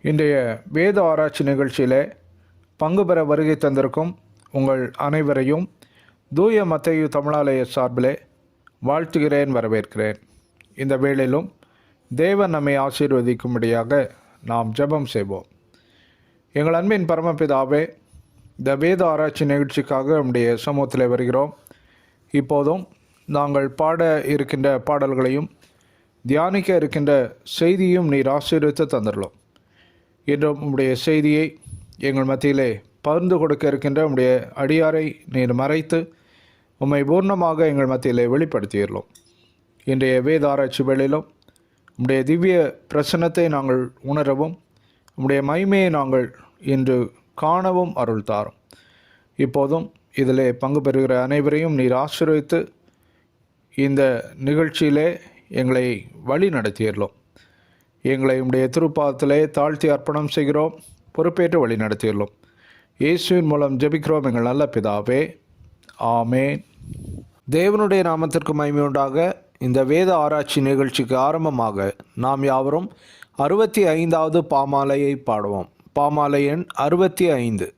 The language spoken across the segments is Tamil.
இன்றைய வேத ஆராய்ச்சி நிகழ்ச்சியிலே பங்கு பெற வருகை தந்திருக்கும் உங்கள் அனைவரையும் தூய மத்தேயு தமிழாலய சார்பிலே வாழ்த்துகிறேன், வரவேற்கிறேன். இந்த வேளையிலும் தேவன் நம்மை ஆசீர்வதிக்கும்படியாக நாம் ஜெபம் செய்வோம். எங்கள் அன்பின் பரமபிதாவே, இந்த வேத ஆராய்ச்சி நிகழ்ச்சிக்காக நம்முடைய சமூகத்தில் வருகிறோம். இப்போதும் நாங்கள் பாட இருக்கின்ற பாடல்களையும் தியானிக்க இருக்கின்ற செய்தியும் நீர் ஆசீர்வித்து தந்துள்ளோம். இன்றும் உம்முடைய செய்தியை எங்கள் மத்தியிலே பகிர்ந்து கொடுக்க இருக்கின்ற உம்முடைய அடியாரை நீர் மறைத்து உம்மை பூர்ணமாக எங்கள் மத்தியிலே வெளிப்படுத்தியுள்ளோம். இன்றைய வேத ஆராய்ச்சி வேளையிலும் உம்முடைய திவ்ய பிரசன்னத்தை நாங்கள் உணரவும் உம்முடைய மகிமையை நாங்கள் இன்று காணவும் அருள் தாரும். இப்போதும் இதிலே பங்கு பெறுகிற அனைவரையும் நீர் ஆசீர்வதித்து இந்த நிகழ்ச்சியிலே எங்களை வழி நடத்தியுள்ளோம். எங்களை உம்முடைய திருப்பாதத்திலே தாழ்த்தி அர்ப்பணம் செய்கிறோம், பொறுப்பேற்று வழி நடத்தியுள்ளோம். இயேசுவின் மூலம் ஜெபிக்கிறோம் எங்கள் நல்ல பிதாவே, ஆமேன். தேவனுடைய நாமத்திற்கு மகிமை உண்டாக. இந்த வேத ஆராய்ச்சி நிகழ்ச்சிக்கு ஆரம்பமாக நாம் யாவரும் 65வது பாமாலையை பாடுவோம். பாமாலை எண் 65.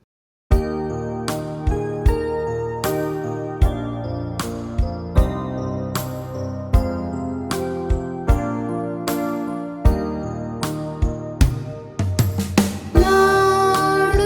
Lord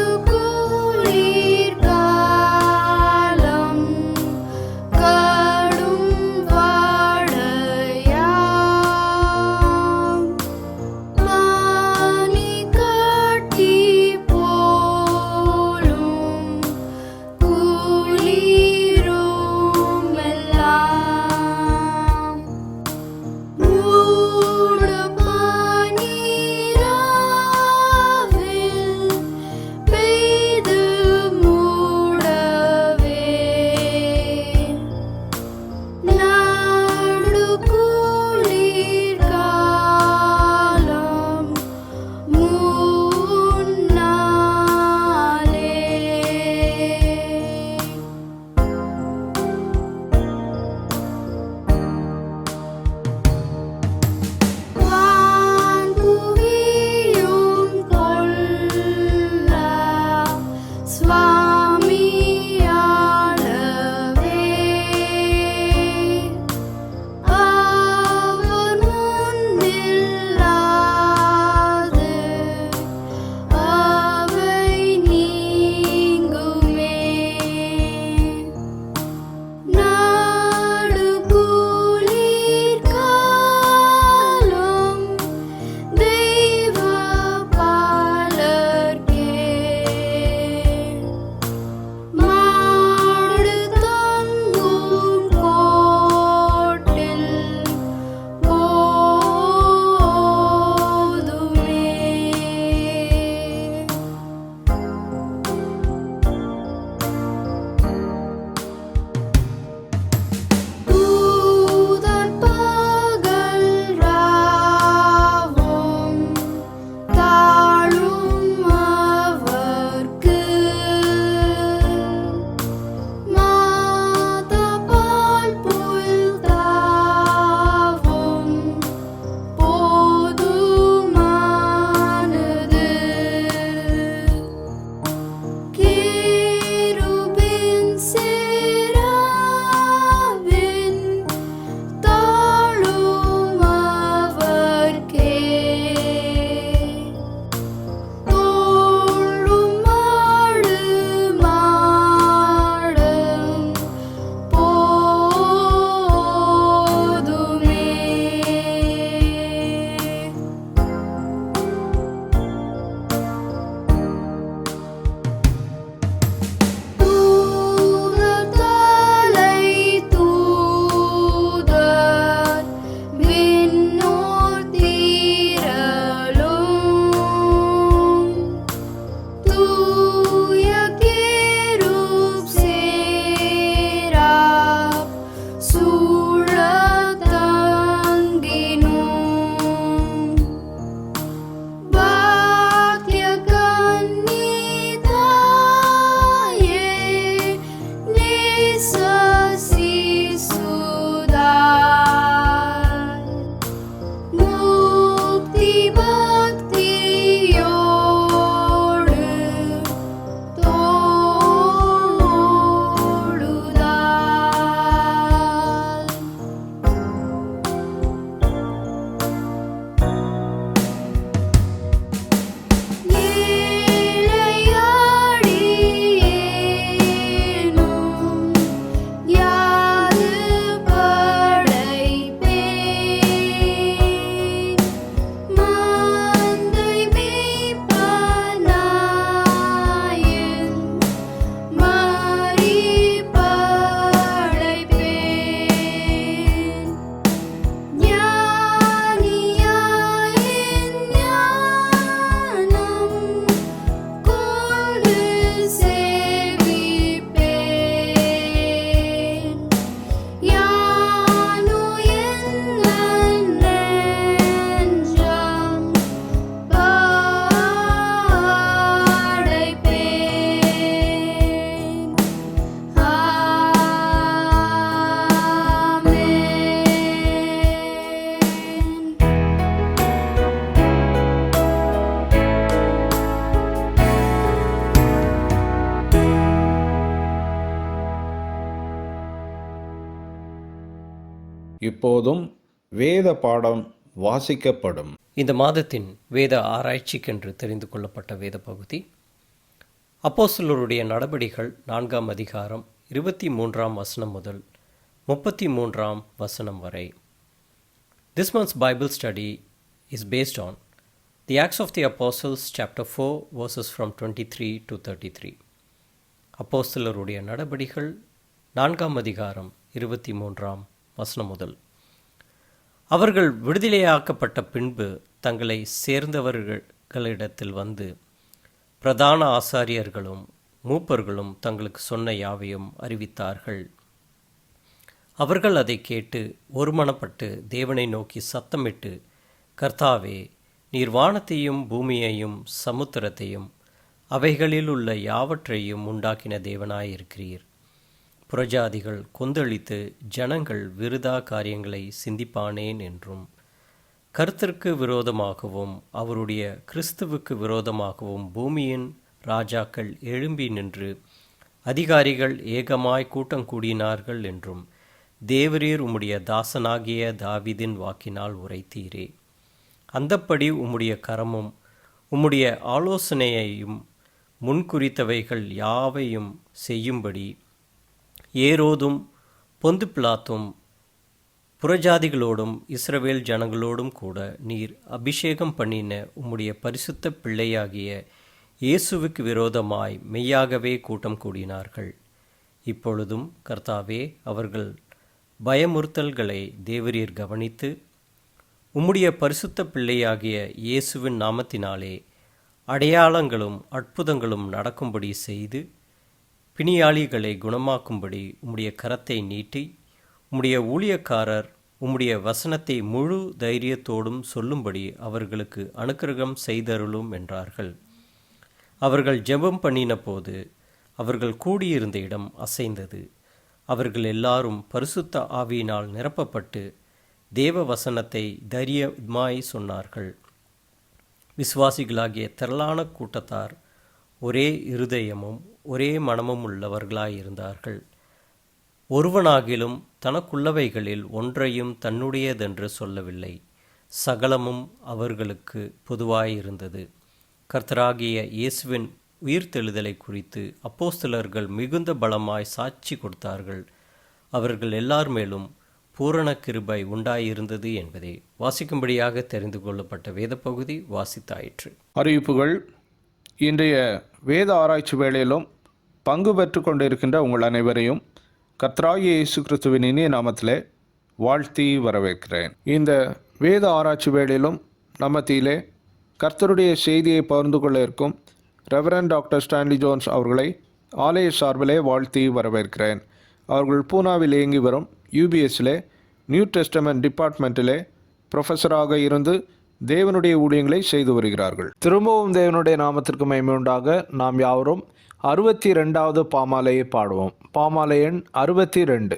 இப்போதும் வேத பாடம் வாசிக்கப்படும். இந்த மாதத்தின் வேத ஆராய்ச்சிக்கென்று தெரிந்து கொள்ளப்பட்ட வேத பகுதி அப்போஸ்தலருடைய நடபடிகள் 4ஆம் அதிகாரம் 23ஆம் வசனம் முதல் 33ஆம் வசனம் வரை. This month's Bible study is based on the Acts of the Apostles chapter 4 verses from 23 to 33. அப்போஸ்தலருடைய நடபடிகள் 4ஆம் அதிகாரம் 23ஆம் வசனம் முதல். அவர்கள் விடுதலையாக்கப்பட்ட பின்பு தங்களை சேர்ந்தவர்களிடத்தில் வந்து பிரதான ஆசாரியர்களும் மூப்பர்களும் தங்களுக்கு சொன்ன யாவையும் அறிவித்தார்கள். அவர்கள் அதை கேட்டு ஒருமனப்பட்டு தேவனை நோக்கி சத்தமிட்டு, கர்த்தாவே, நீர் வானத்தையும் பூமியையும் சமுத்திரத்தையும் அவைகளில் உள்ள யாவற்றையும் உண்டாக்கின தேவனாயிருக்கிறீர். புறஜாதிகள் கொந்தளித்து ஜனங்கள் விருதா காரியங்களை சிந்திப்பானேன் என்றும், கர்த்தருக்கு விரோதமாகவும் அவருடைய கிறிஸ்துவுக்கு விரோதமாகவும் பூமியின் ராஜாக்கள் எழும்பி நின்று அதிகாரிகள் ஏகமாய் கூட்டம் கூடினார்கள் என்றும் தேவரீர் உம்முடைய தாசனாகிய தாவீதின் வாக்கினால் உரைத்தீரே. அந்தப்படி உம்முடைய கரமும் உம்முடைய ஆலோசனையையும் முன்குறித்தவைகள் யாவையும் செய்யும்படி ஏரோதும் பொந்து பிலாத்தும் புறஜாதிகளோடும் இஸ்ரவேல் ஜனங்களோடும் கூட நீர் அபிஷேகம் பண்ணின உம்முடைய பரிசுத்த பிள்ளையாகிய இயேசுவுக்கு விரோதமாய் மெய்யாகவே கூட்டம் கூடினார்கள். இப்பொழுதும் கர்த்தாவே, அவர்கள் பயமுறுத்தல்களை தேவரீர் கவனித்து உம்முடைய பரிசுத்த பிள்ளையாகிய இயேசுவின் நாமத்தினாலே அடையாளங்களும் அற்புதங்களும் நடக்கும்படி செய்து பிணியாளிகளை குணமாக்கும்படி உம்முடைய கரத்தை நீட்டி உம்முடைய ஊழியக்காரர் உம்முடைய வசனத்தை முழு தைரியத்தோடும் சொல்லும்படி அவர்களுக்கு அனுக்கிரகம் செய்தருளும் என்றார்கள். அவர்கள் ஜெபம் பண்ணின போது அவர்கள் கூடியிருந்த இடம் அசைந்தது. அவர்கள் எல்லாரும் பரிசுத்த ஆவியினால் நிரப்பப்பட்டு தேவ வசனத்தை தைரியமாய் சொன்னார்கள். விசுவாசிகளாகிய திரளான கூட்டத்தார் ஒரே இருதயமும் ஒரே மனமும் உள்ளவர்களாயிருந்தார்கள். ஒருவனாகிலும் தனக்குள்ளவைகளில் ஒன்றையும் தன்னுடையதென்று சொல்லவில்லை. சகலமும் அவர்களுக்கு பொதுவாயிருந்தது. கர்த்தராகிய இயேசுவின் உயிர்த்தெழுதலை குறித்து அப்போஸ்தலர்கள் மிகுந்த பலமாய் சாட்சி கொடுத்தார்கள். அவர்கள் எல்லார் மேலும் பூரண கிருபை உண்டாயிருந்தது என்பதை வாசிக்கும்படியாக தெரிந்து கொள்ளப்பட்ட வேத பகுதி வாசித்தாயிற்று. அறிவிப்புகள். இன்றைய வேத ஆராய்ச்சி வேளையிலும் பங்கு பெற்று கொண்டிருக்கின்ற உங்கள் அனைவரையும் கர்த்தராகிய இயேசு கிறிஸ்துவின் இனிய நாமத்திலே வாழ்த்தி வரவேற்கிறேன். இந்த வேத ஆராய்ச்சி வேளையிலும் நம்மத்திலே கர்த்தருடைய செய்தியை பகிர்ந்து கொள்ள இருக்கும் ரெவரண்ட் டாக்டர் ஸ்டான்லி ஜோன்ஸ் அவர்களை ஆலய சார்பிலே வாழ்த்தி வரவேற்கிறேன். அவர்கள் பூனாவில் இயங்கி வரும் யூபிஎஸ்சிலே நியூ டெஸ்டமெண்ட் டிபார்ட்மெண்ட்டிலே ப்ரொஃபஸராக இருந்து தேவனுடைய ஊழியங்களை செய்து வருகிறார்கள். திரும்பவும் தேவனுடைய நாமத்திற்கு மகிமை உண்டாக நாம் யாவரும் 62வது பாமாலையை பாடுவோம். பாமாலை எண் 62.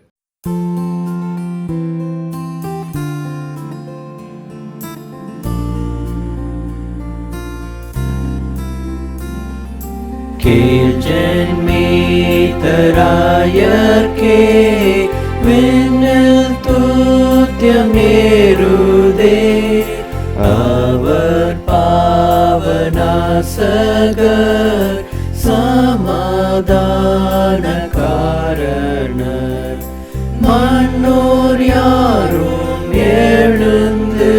கேள்ஜன் மீதராயர்க்கே விண்ணில் தூத்தியம் நேருதே. அவர் பாவநாசகர் சமாதான காரணர். மன்னோர் யாரும் எழுந்து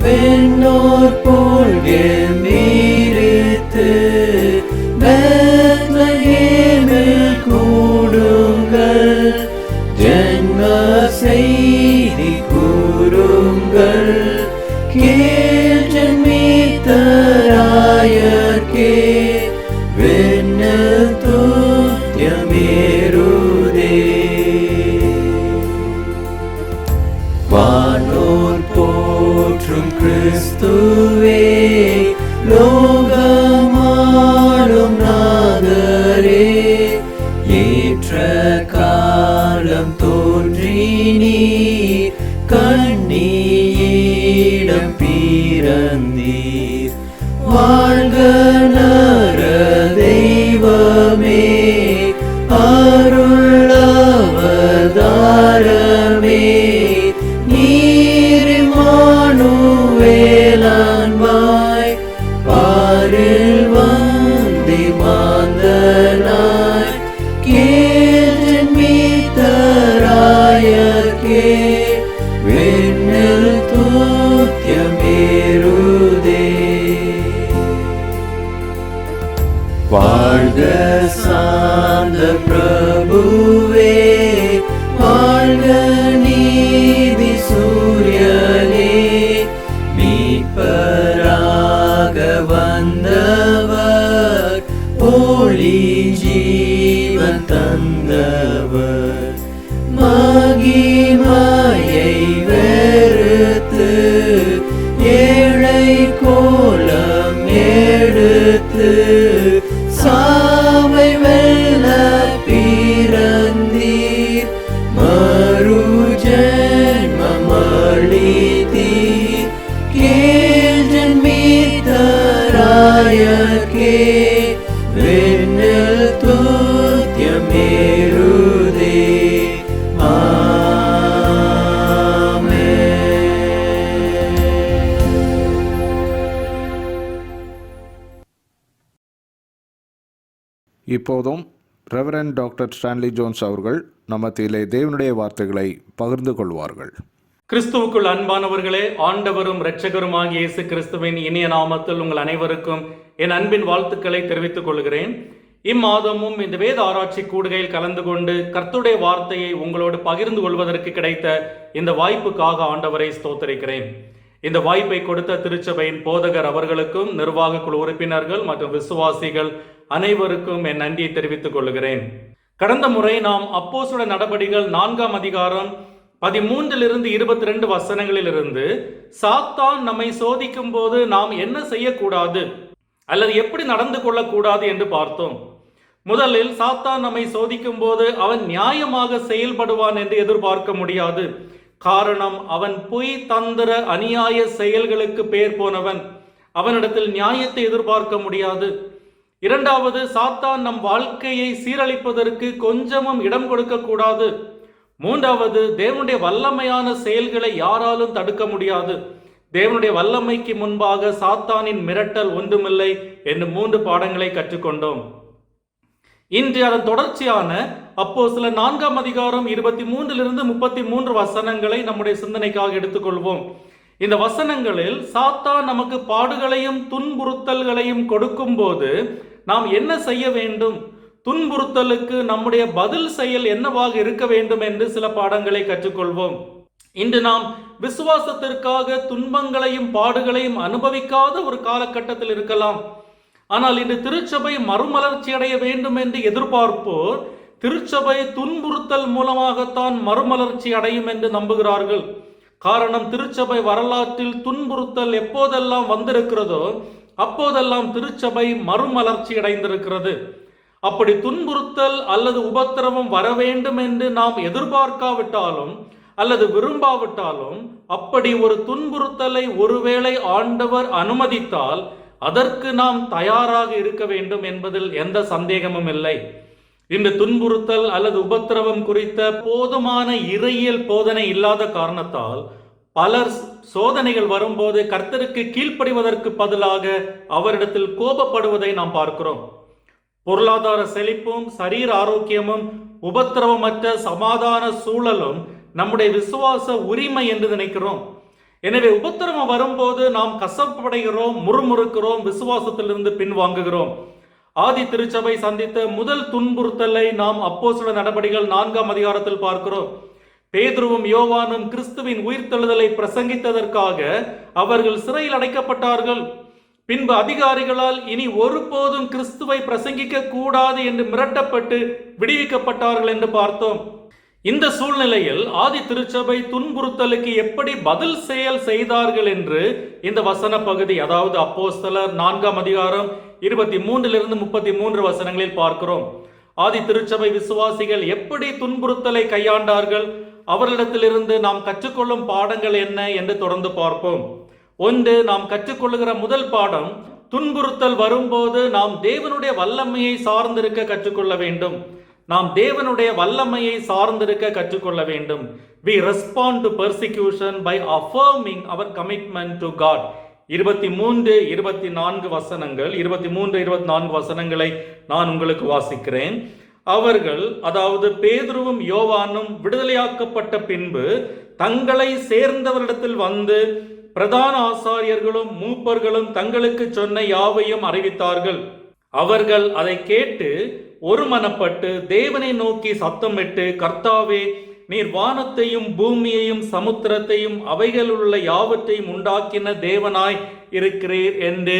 விண்ணோர் போல் கம்பீரித்து பெத்லகேமில் கூடுங்கள். ஜென்ம செய்தி கூறுங்கள். கேள்ஜன் மீதராயர்க்கே விண்ணில் தூத்தியம் நேருதே. வானோர் போற்றும் கிறிஸ்துவே, லோகமாளும் நாதரே, ஏற்ற காலம் தோன்றி நீர் கண்ணியிடம் பிறந்தீர். வாழ்க நர தெய்வமே, அருளவதாரமே, விண்ணில் தூத்தியமேறுதே. வாழ்க சாந்த பிரபுவே, வாழ்க நீதி சூரியனே, மீட்பராக வந்தவர், ஒளி ஜீவன் தந்தவர். மகிமையை வெறுத்து ஏழை கோலம் எடுத்து சாவை வெல்ல பிறந்தீர், மறு ஜென்மமளித்தீர். கேள் ஜென்மித்தராயர்க்கே விண்ணில் தூத்தியமேறுதே. இப்போதும் ரெவரண்ட் டாக்டர் ஸ்டான்லி ஜோன்ஸ் அவர்கள் நம்மத்திலே தேவனுடைய வார்த்தைகளை பகிர்ந்து கொள்வார்கள். கிறிஸ்துவுக்குள் அன்பானவர்களே, ஆண்டவரும் இரட்சகருமாகிய இயேசு கிறிஸ்துவின் இனிய நாமத்தில் உங்கள் அனைவருக்கும் என் அன்பின் வாழ்த்துக்களை தெரிவித்துக் கொள்கிறேன். இம்மாதமும் இந்த வேத ஆராய்ச்சி கூடுகையில் கலந்து கொண்டு கர்த்தருடைய வார்த்தையை உங்களோடு பகிர்ந்து கொள்வதற்கு கிடைத்த இந்த வாய்ப்புக்காக ஆண்டவரை ஸ்தோத்திரிக்கிறேன். இந்த வாய்ப்பை கொடுத்த திருச்சபையின் போதகர் அவர்களுக்கும், நிர்வாக குழு உறுப்பினர்கள் மற்றும் விசுவாசிகள் அனைவருக்கும் என் நன்றியை தெரிவித்துக் கொள்கிறேன். கடந்த முறை நாம் அப்போஸ்தலர் நடபடிகள் 4ஆம் அதிகாரம் 13 22 வசனங்களிலிருந்து சாத்தான் நம்மை சோதிக்கும் போது நாம் என்ன செய்யக்கூடாது அல்லது எப்படி நடந்து கொள்ளக்கூடாது என்று பார்த்தோம். முதலில் சாத்தான் நம்மை சோதிக்கும் போது அவன் நியாயமாக செயல்படுவான் என்று எதிர்பார்க்க முடியாது. காரணம், அவன் பொய் தந்திர அநியாய செயல்களுக்கு பேர் போனவன். அவனிடத்தில் நியாயத்தை எதிர்பார்க்க முடியாது. இரண்டாவது, சாத்தான் நம் வாழ்க்கையை சீரழிப்பதற்கு கொஞ்சமும் இடம் கொடுக்க கூடாது. மூன்றாவது, தேவனுடைய வல்லமையான செயல்களை யாராலும் தடுக்க முடியாது. தேவனுடைய வல்லமைக்கு முன்பாக சாத்தானின் மிரட்டல் ஒன்றுமில்லை என்று 3 பாடங்களை கற்றுக்கொண்டோம். இன்று அதன் தொடர்ச்சியான அப்போஸ்தலர் 4ஆம் அதிகாரம் 23 33 வசனங்களை நம்முடைய சிந்தனைக்காக எடுத்துக்கொள்வோம். இந்த வசனங்களில் சாத்தான் நமக்கு பாடுகளையும் துன்புறுத்தல்களையும் கொடுக்கும் போது நாம் என்ன செய்ய வேண்டும், துன்புறுத்தலுக்கு நம்முடைய பதில் செயல் என்னவாக இருக்க வேண்டும் என்று சில பாடங்களை கற்றுக்கொள்வோம். இன்று நாம் விசுவாசத்திற்காக துன்பங்களையும் பாடுகளையும் அனுபவிக்காத ஒரு காலகட்டத்தில் இருக்கலாம். ஆனால் இன்று திருச்சபை மறுமலர்ச்சி அடைய வேண்டும் என்று எதிர்பார்ப்போர் திருச்சபை துன்புறுத்தல் மூலமாகத்தான் மறுமலர்ச்சி அடையும் என்று நம்புகிறார்கள். காரணம், திருச்சபை வரலாற்றில் துன்புறுத்தல் எப்போதெல்லாம் வந்திருக்கிறதோ அப்போதெல்லாம் திருச்சபை மறுமலர்ச்சி அடைந்திருக்கிறது. அப்படி துன்புறுத்தல் அல்லது உபத்திரவம் வர வேண்டும் என்று நாம் எதிர்பார்க்காவிட்டாலும் அல்லது விரும்பாவிட்டாலும், அப்படி ஒரு துன்புறுத்தலை ஒருவேளை ஆண்டவர் அனுமதித்தால் அதற்கு நாம் தயாராக இருக்க வேண்டும் என்பதில் எந்த சந்தேகமும் இல்லை. இந்த துன்புறுத்தல் அல்லது உபத்திரவம் குறித்த போதுமான இறையியல் போதனை இல்லாத காரணத்தால் பலர் சோதனைகள் வரும்போது கர்த்தருக்கு கீழ்ப்படிவதற்கு பதிலாக அவரிடத்தில் கோபப்படுவதை நாம் பார்க்கிறோம். பொருளாதார செழிப்பும் சரீர ஆரோக்கியமும் உபத்திரவமற்ற சமாதான சூழலும் நம்முடைய விசுவாச உரிமை என்று நினைக்கிறோம். எனவே உபத்திரவம் வரும்போது நாம் கசப்படைகிறோம், முறுமுறுக்கிறோம், விசுவாசத்திலிருந்து பின்வாங்குகிறோம். ஆதி திருச்சபை சந்தித்த முதல் துன்புறுத்தலை நாம் அப்போஸ்தலர் நடபடிகள் 4ஆம் அதிகாரத்தில் பார்க்கிறோம். பேதுருவும் யோவானும் கிறிஸ்துவின் உயிர்த்தெழுதலை பிரசங்கித்ததற்காக அவர்கள் சிறையில் அடைக்கப்பட்டார்கள். பின்பு அதிகாரிகளால் இனி ஒருபோதும் கிறிஸ்துவை பிரசங்கிக்க கூடாது என்று மிரட்டப்பட்டு விடுவிக்கப்பட்டார்கள் என்று பார்த்தோம். இந்த சூழ்நிலையில் ஆதி திருச்சபை துன்புறுத்தலுக்கு எப்படி பதில் செயல் செய்தார்கள் என்று இந்த வசன பகுதி, அதாவது அப்போஸ்தலர் 4ஆம் அதிகாரம் 23 33 வசனங்களில் பார்க்கிறோம். ஆதி திருச்சபை விசுவாசிகள் எப்படி துன்புறுத்தலை கையாண்டார்கள், அவர்களிடத்திலிருந்து நாம் கற்றுக்கொள்ளும் பாடங்கள் என்ன என்று தொடர்ந்து பார்ப்போம். ஒன்று, நாம் கற்றுக்கொள்ளுகிற முதல் பாடம், துன்புறுத்தல் வரும்போது நாம் தேவனுடைய வல்லமையை சார்ந்திருக்க கற்றுக்கொள்ள வேண்டும். நாம் தேவனுடைய வல்லமையை சார்ந்திருக்க கற்றுக்கொள்ள வேண்டும். We respond to persecution by affirming our commitment to God. 23-24 வசனங்கள், 23-24 வசனங்களை நான் உங்களுக்கு வாசிக்கிறேன். அவர்கள், அதாவது பேதுருவும் யோவானும் விடுதலையாக்கப்பட்ட பின்பு தங்களை சேர்ந்தவரிடத்தில் வந்து பிரதான ஆசாரியர்களும் மூப்பர்களும் தங்களுக்கு சொன்ன யாவையும் அறிவித்தார்கள். அவர்கள் அதை கேட்டு ஒருமனப்பட்டு தேவனை நோக்கி சத்தமிட்டு, கர்த்தாவே, நீர் வானத்தையும் பூமியையும் சமுத்திரத்தையும் அவைகளுள்ள யாவற்றையும் உண்டாக்கின தேவனாய் இருக்கிறீர் என்று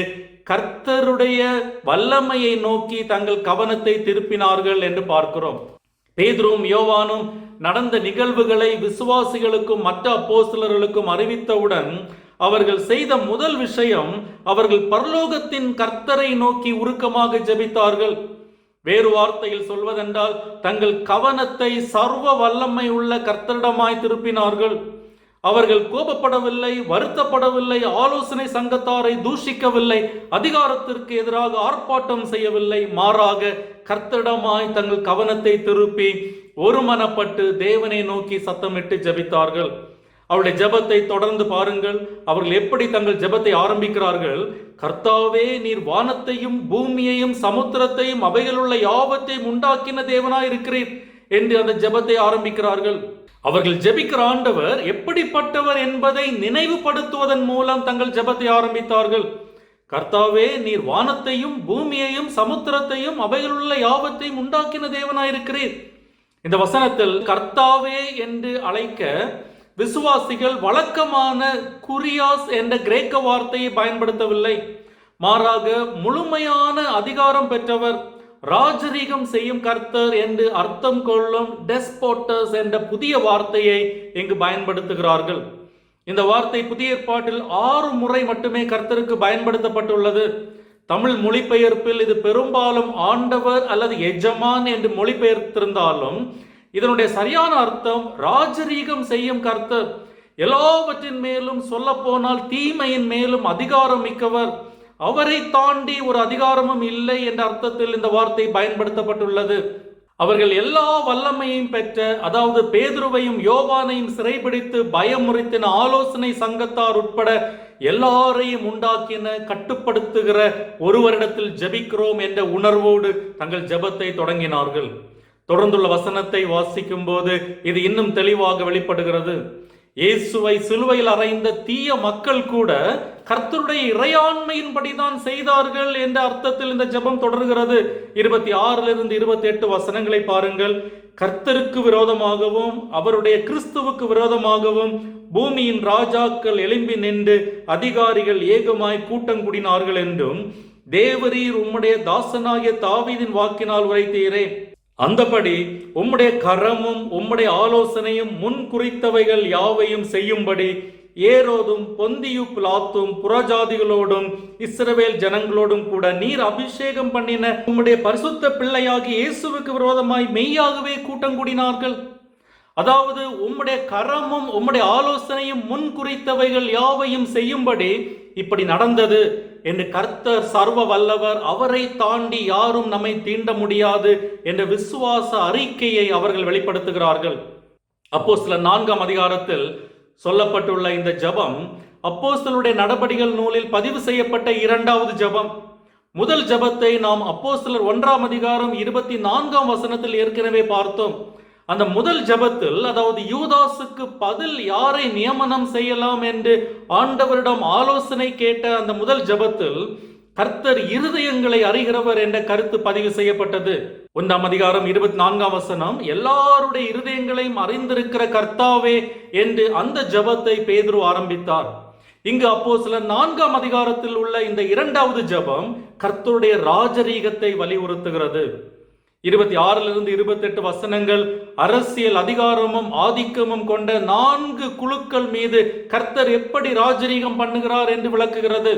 கர்த்தருடைய வல்லமையை நோக்கி தங்கள் கவனத்தை திருப்பினார்கள் என்று பார்க்கிறோம். பேதுருவும் யோவானும் நடந்த நிகழ்வுகளை விசுவாசிகளுக்கும் மற்ற அப்போஸ்தலர்களுக்கும் அறிவித்தவுடன் அவர்கள் செய்த முதல் விஷயம், அவர்கள் பரலோகத்தின் கர்த்தரை நோக்கி உருக்கமாக ஜெபித்தார்கள். வேறு வார்த்தையில் சொல்வதென்றால், தங்கள் கவனத்தை சர்வ வல்லமை உள்ள கர்த்தரிடமாய் திருப்பினார்கள். அவர்கள் கோபப்படவில்லை, வருத்தப்படவில்லை, ஆலோசனை சங்கத்தாரை தூஷிக்கவில்லை, அதிகாரத்திற்கு எதிராக ஆர்ப்பாட்டம் செய்யவில்லை. மாறாக கர்த்தரிடமாய் தங்கள் கவனத்தை திருப்பி ஒருமனப்பட்டு தேவனை நோக்கி சத்தமிட்டு ஜெபித்தார்கள். அவருடைய ஜெபத்தை தொடர்ந்து பாருங்கள். அவர்கள் எப்படி தங்கள் ஜெபத்தை ஆரம்பிக்கிறார்கள்? கர்த்தாவே, நீர் வானத்தையும் பூமியையும் சமுத்திரத்தையும் அவைகளுள்ள யாவற்றையும் உண்டாக்கின தேவனாய் இருக்கிறீர் என்று அந்த ஜெபத்தை ஆரம்பிக்கிறார்கள். அவர்கள் ஜெபிக்கிற ஆண்டவர் எப்படிப்பட்டவர் என்பதை நினைவுபடுத்துவதன் மூலம் தங்கள் ஜெபத்தை ஆரம்பித்தார்கள். கர்த்தாவே, நீர் வானத்தையும் பூமியையும் சமுத்திரத்தையும் அவைகளுள்ள யாவற்றையும் உண்டாக்கின தேவனாயிருக்கிறீர். இந்த வசனத்தில் கர்த்தாவே என்று அழைக்க விசுவாசிகள் வழக்கமான குறியாஸ் என்ற கிரேக்க வார்த்தையை பயன்படுத்தவில்லை. மாறாக முழுமையான அதிகாரம் பெற்றவர், ராஜரீகம் செய்யும் கர்த்தர் என்று அர்த்தம் கொள்ளும் டெஸ்போட்டஸ் என்ற புதிய வார்த்தையை இங்கு பயன்படுத்துகிறார்கள். இந்த வார்த்தை புதிய ஏற்பாட்டில் 6 முறை மட்டுமே கர்த்தருக்கு பயன்படுத்தப்பட்டுள்ளது. தமிழ் மொழிபெயர்ப்பில் இது பெரும்பாலும் ஆண்டவர் அல்லது எஜமான் என்று மொழிபெயர்த்திருந்தாலும் இதனுடைய சரியான அர்த்தம் ராஜரீகம் செய்யும் கர்த்தர், எல்லாவற்றின் மேலும், சொல்ல போனால் தீமையின் மேலும் அதிகாரம் மிக்கவர், அவரை தாண்டி ஒரு அதிகாரமும் இல்லை என்ற அர்த்தத்தில் இந்த வார்த்தை பயன்படுத்தப்பட்டுள்ளது. அவர்கள் எல்லா வல்லமையும் பெற்ற, அதாவது பேதுருவையும் யோவானையும் சிறைபிடித்து பயமுறுத்தின ஆலோசனை சங்கத்தார் உட்பட எல்லாரையும் உண்டாக்கின, கட்டுப்படுத்துகிற ஒருவரிடத்தில் ஜெபிக்கிறோம் என்ற உணர்வோடு தங்கள் ஜெபத்தை தொடங்கினார்கள். தொடர்ந்துள்ள வசனத்தை வாசிக்கும் போது இது இன்னும் தெளிவாக வெளிப்படுகிறது. இயேசுவை சிலுவையில் அறைந்த தீய மக்கள் கூட கர்த்தருடைய இறையாண்மையின்படிதான் செய்தார்கள் என்ற அர்த்தத்தில் இந்த ஜெபம் தொடர்கிறது. 26 28 வசனங்களை பாருங்கள். கர்த்தருக்கு விரோதமாகவும் அவருடைய கிறிஸ்துவுக்கு விரோதமாகவும் பூமியின் ராஜாக்கள் எழும்பி நின்று அதிகாரிகள் ஏகமாய் கூட்டம் கூடினார்கள் என்றும் தேவரீர் உம்முடைய தாசனாகிய தாவீதின் வாக்கினால் உரைத்தீரே. அந்தபடி உம்முடைய கரமும் உம்முடைய ஆலோசனையும் முன் குறித்தவைகள் யாவையும் செய்யும்படி ஏரோதும் பொந்தியு பிலாத்தும் புறஜாதிகளோடும் இஸ்ரவேல் ஜனங்களோடும் கூட நீர் அபிஷேகம் பண்ணின உம்முடைய பரிசுத்த பிள்ளையாகி இயேசுவுக்கு விரோதமாய் மெய்யாகவே கூட்டம் கூடினார்கள். அதாவது உம்முடைய கரமும் உம்முடைய ஆலோசனையும் முன் குறித்தவைகள் யாவையும் செய்யும்படி இப்படி நடந்தது என்று கர்த்தர் சர்வ வல்லவர், அவரை தாண்டி யாரும் நம்மை தீண்ட முடியாது என்ற விசுவாச அறிக்கையை அவர்கள் வெளிப்படுத்துகிறார்கள். அப்போஸ்தலர் 4ஆம் அதிகாரத்தில் சொல்லப்பட்டுள்ள இந்த ஜெபம் அப்போஸ்தலருடைய நடபடிகள் நூலில் பதிவு செய்யப்பட்ட 2வது ஜெபம். முதல் ஜெபத்தை நாம் அப்போஸ்தலர் 1ஆம் அதிகாரம் 24ஆம் வசனத்தில் ஏற்கனவே பார்த்தோம். அந்த முதல் ஜெபத்தில், அதாவது யூதாசுக்கு பதில் யாரை நியமனம் செய்யலாம் என்று ஆண்டவரிடம் ஆலோசனை கேட்ட அந்த முதல் ஜெபத்தில் கர்த்தர் இருதயங்களை அறிகிறவர் என்ற கருத்து பதிவு செய்யப்பட்டது. 1ஆம் அதிகாரம் 24ஆம் வசனம், எல்லாருடைய இருதயங்களையும் அறிந்திருக்கிற கர்த்தாவே என்று அந்த ஜெபத்தை பேதுரு ஆரம்பித்தார். இங்கு அப்போஸ்தலர் 4ஆம் அதிகாரத்தில் உள்ள இந்த 2வது ஜெபம் கர்த்தருடைய ராஜரீகத்தை வலியுறுத்துகிறது. 26 28 வசனங்கள் அரசியல் அதிகாரமும் ஆதிக்கமும் கொண்ட 4 குழுக்கள் மீது கர்த்தர் எப்படி ராஜரீகம் பண்ணுகிறார் என்று விளக்குகிறது.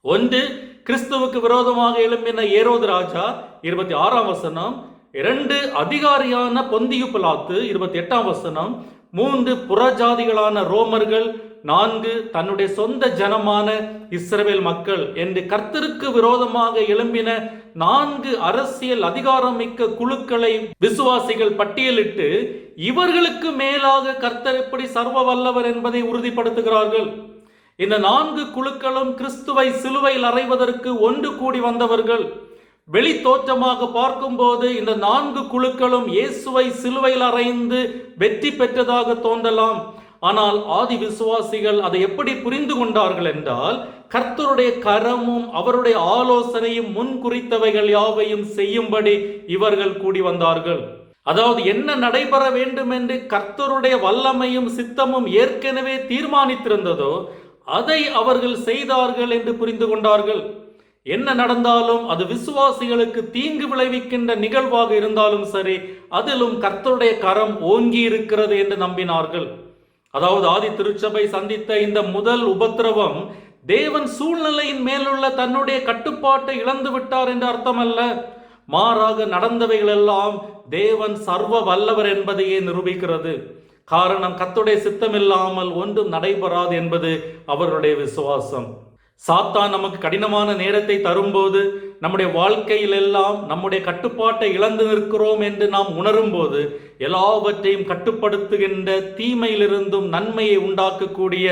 1, கிறிஸ்துவுக்கு விரோதமாக எழும்பின ஏரோது ராஜா 26ஆம் வசனம். 2, அதிகாரியான பொந்தியு பிலாத்து 28ஆம் வசனம். 3, புறஜாதிகளான ரோமர்கள். 4, தன்னுடைய சொந்த ஜனமான இஸ்ரவேல் மக்கள் என்று கர்த்தருக்கு விரோதமாக எழும்பின 4 அரசியல் அதிகாரம் மிக்க குழுக்களை விசுவாசிகள் பட்டியலிட்டு இவர்களுக்கு மேலாக கர்த்தர் எப்படி சர்வ வல்லவர் என்பதை உறுதிப்படுத்துகிறார்கள். இந்த 4 குழுக்களும் கிறிஸ்துவை சிலுவையில் அறைவதற்கு ஒன்று கூடி வந்தவர்கள். வெளி தோற்றமாக பார்க்கும்போது இந்த 4 குழுக்களும் இயேசுவை சிலுவையில் அறைந்து வெற்றி பெற்றதாக தோன்றலாம். ஆனால் ஆதி விசுவாசிகள் அதை எப்படி புரிந்து கொண்டார்கள் என்றால், கர்த்தருடைய கரமும் அவருடைய ஆலோசனையும் முன் குறித்தவைகள் யாவையும் செய்யும்படி இவர்கள் கூடி வந்தார்கள். அதாவது என்ன நடைபெற வேண்டும் என்று கர்த்தருடைய வல்லமையும் சித்தமும் ஏற்கனவே தீர்மானித்திருந்ததோ அதை அவர்கள் செய்தார்கள் என்று புரிந்து கொண்டார்கள். என்ன நடந்தாலும் அது விசுவாசிகளுக்கு தீங்கு விளைவிக்கின்ற நிகழ்வாக இருந்தாலும் சரி, அதிலும் கர்த்தருடைய கரம் ஓங்கி இருக்கிறது என்று நம்பினார்கள். அதாவது ஆதி திருச்சபை சந்தித்த இந்த முதல் உபத்திரவம் தேவன் சூழ்நிலையின் மேலுள்ள தன்னுடைய கட்டுப்பாட்டை இழந்து விட்டார் என்று அர்த்தமல்ல. மாறாக நடந்தவைகள் எல்லாம் தேவன் சர்வ வல்லவர் என்பதையே நிரூபிக்கிறது. காரணம், கர்த்தருடைய சித்தமில்லாமல் ஒன்றும் நடைபெறாது என்பது அவருடைய விசுவாசம். சாத்தான் நமக்கு கடினமான நேரத்தை தரும்போது, நம்முடைய வாழ்க்கையில் எல்லாம் நம்முடைய கட்டுப்பாட்டை இழந்து நிற்கிறோம் என்று நாம் உணரும் போது, எல்லாவற்றையும் கட்டுப்படுத்துகின்ற தீமையிலிருந்தும் நன்மையை உண்டாக்கக்கூடிய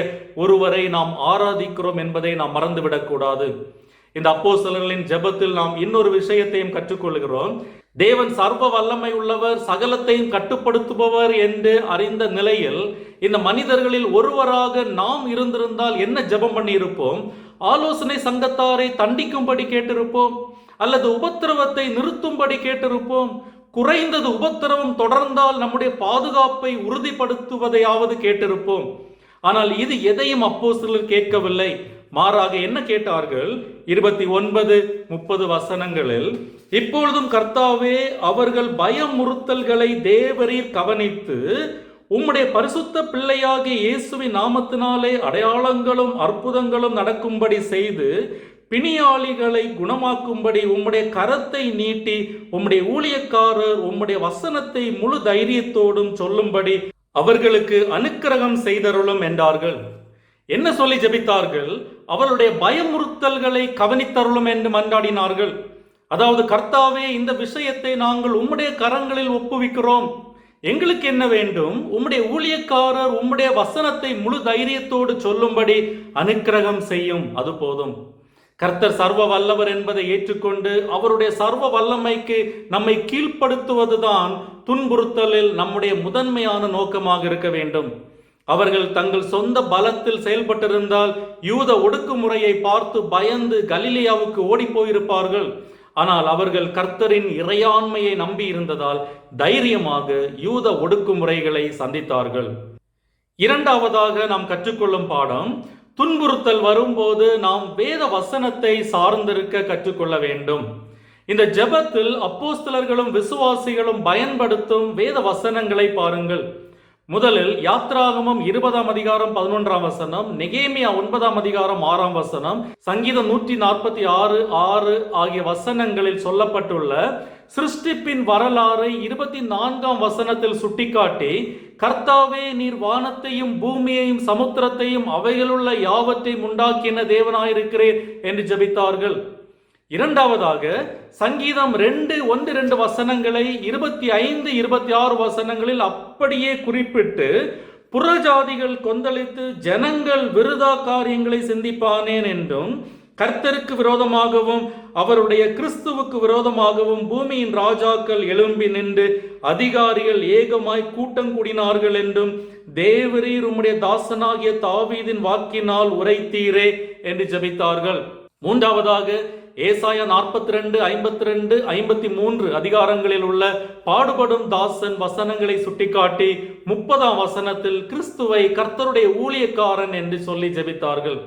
ஒருவரை நாம் ஆராதிக்கிறோம் என்பதை நாம் மறந்துவிடக்கூடாது. இந்த அப்போஸ்தலர்களின் ஜெபத்தில் நாம் இன்னொரு விஷயத்தையும் கற்றுக்கொள்கிறோம். தேவன் சர்வ வல்லமை உள்ளவர், சகலத்தையும் கட்டுப்படுத்துபவர் என்று அறிந்த நிலையில் இந்த மனிதர்களில் ஒருவராக நாம் இருந்திருந்தால் என்ன ஜெபம் பண்ணி இருப்போம்? ஆலோசனை சங்கத்தாரை தண்டிக்கும்படி கேட்டிருப்போம், அல்லது உபத்திரவத்தை நிறுத்தும்படி கேட்டிருப்போம். குறைந்தது உபத்திரவம் தொடர்ந்தால் நம்முடைய பாதுகாப்பை உறுதிப்படுத்துவதையாவது கேட்டிருப்போம். ஆனால் இது எதையும் அப்போஸ்தலர் கேட்கவில்லை. மாறாக என்ன கேட்டார்கள்? 29-30 வசனங்களில், இப்பொழுதும் கர்த்தாவே, அவர்கள் பயமுறுத்தல்களை தேவரீர் கவனித்து உம்முடைய பரிசுத்த பிள்ளையாகிய இயேசுவின் நாமத்தினாலே அடையாளங்களும் அற்புதங்களும் நடக்கும்படி செய்து பிணியாளிகளை குணமாக்கும்படி உம்முடைய கரத்தை நீட்டி உம்முடைய ஊழியக்காரர் உம்முடைய வசனத்தை முழு தைரியத்தோடும் சொல்லும்படி அவர்களுக்கு அனுக்கிரகம் செய்தருளும் என்றார்கள். என்ன சொல்லி ஜெபித்தார்கள்? அவருடைய பயமுறுத்தல்களை கவனித்தருளும் என்று மன்றாடினார்கள். அதாவது, கர்த்தாவே, இந்த விஷயத்தை நாங்கள் உம்முடைய கரங்களில் ஒப்புவிக்கிறோம். எங்களுக்கு என்ன வேண்டும்? உம்முடைய ஊழியக்காரர் உம்முடைய வசனத்தை முழு தைரியத்தோடு சொல்லும்படி அனுக்கிரகம் செய்யும், அது போதும். கர்த்தர் சர்வ வல்லவர் என்பதை ஏற்றுக்கொண்டு அவருடைய சர்வ வல்லமைக்கு நம்மை கீழ்ப்படுத்துவதுதான் துன்புறுத்தலில் நம்முடைய முதன்மையான நோக்கமாக இருக்க வேண்டும். அவர்கள் தங்கள் சொந்த பலத்தில் செயல்பட்டிருந்தால் யூத ஒடுக்குமுறையை பார்த்து பயந்து கலிலேயாவுக்கு ஓடி போயிருப்பார்கள். ஆனால் அவர்கள் கர்த்தரின் இறையாண்மையை நம்பி இருந்ததால் தைரியமாக யூத ஒடுக்குமுறைகளை சந்தித்தார்கள். இரண்டாவதாக நாம் கற்றுக்கொள்ளும் பாடம், துன்புறுத்தல் வரும்போது நாம் வேத வசனத்தை சார்ந்திருக்க கற்றுக்கொள்ள வேண்டும். இந்த ஜெபத்தில் அப்போஸ்தலர்களும் விசுவாசிகளும் பயன்படுத்தும் வேத வசனங்களை பாருங்கள். முதலில் யாத்ராகமம் 20 அதிகாரம் 11 வசனம், நெகேமியா 9 அதிகாரம் 6 வசனம், சங்கீதம் 146:6 ஆகிய வசனங்களில் சொல்லப்பட்டுள்ள சிருஷ்டிப்பின் வரலாறை 24 வசனத்தில் சுட்டிக்காட்டி, கர்த்தாவே, நீர் வானத்தையும் பூமியையும் சமுத்திரத்தையும் அவைகளுள்ள யாவற்றையும் உண்டாக்கின தேவனாயிருக்கிறேன் என்று ஜெபித்தார்கள். இரண்டாவதாக சங்கீதம் 2:1-2 வசனங்களை 25-26 வசனங்களில் அப்படியே குறிப்பிட்டு, புறஜாதிகள் கொந்தளித்து ஜனங்கள் விருதா காரியங்களை சிந்திப்பானேன் என்றும், கர்த்தருக்கு விரோதமாகவும் அவருடைய கிறிஸ்துவுக்கு விரோதமாகவும் பூமியின் ராஜாக்கள் எழும்பி நின்று அதிகாரிகள் ஏகமாய் கூட்டம் கூடினார்கள் என்றும் தேவரீர் உம்முடைய தாசனாகிய தாவீதின் வாக்கினால் உரைத்தீரே என்று ஜெபித்தார்கள். மூன்றாவதாக ஏசாயா 42, 52, 53 அதிகாரங்களில் உள்ள பாடுபடும் தாசன் வசனங்களை சுட்டிக்காட்டி 30 வசனத்தில் கிறிஸ்துவை கர்த்தருடைய ஊழியக்காரன் என்று சொல்லி ஜெபித்தார்கள்.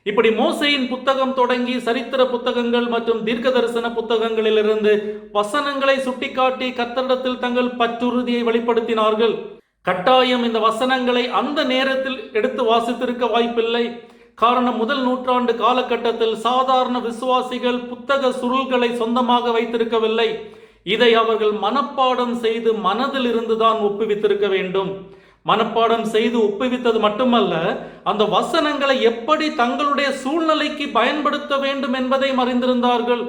இப்படி மோசேயின் புத்தகம் தொடங்கி சரித்திர புத்தகங்கள் மற்றும் தீர்க்க தரிசன புத்தகங்களிலிருந்து வசனங்களை சுட்டிக்காட்டி கர்த்தரிடத்தில் தங்கள் பற்றுறுதியை வெளிப்படுத்தினார்கள். கட்டாயம் இந்த வசனங்களை அந்த நேரத்தில் எடுத்து வாசித்திருக்க வாய்ப்பில்லை. காரணம், முதல் நூற்றாண்டு காலகட்டத்தில் சாதாரண விசுவாசிகள் புத்தக சுருள்களை சொந்தமாக வைத்திருக்கவில்லை. இதை அவர்கள் மனப்பாடம் செய்து மனதில் இருந்துதான் ஒப்புவித்திருக்க வேண்டும். மனப்பாடம் செய்து ஒப்புவித்தது மட்டுமல்ல, அந்த வசனங்களை எப்படி தங்களுடைய சூழ்நிலைக்கு பயன்படுத்த வேண்டும் என்பதை அறிந்திருந்தார்கள்.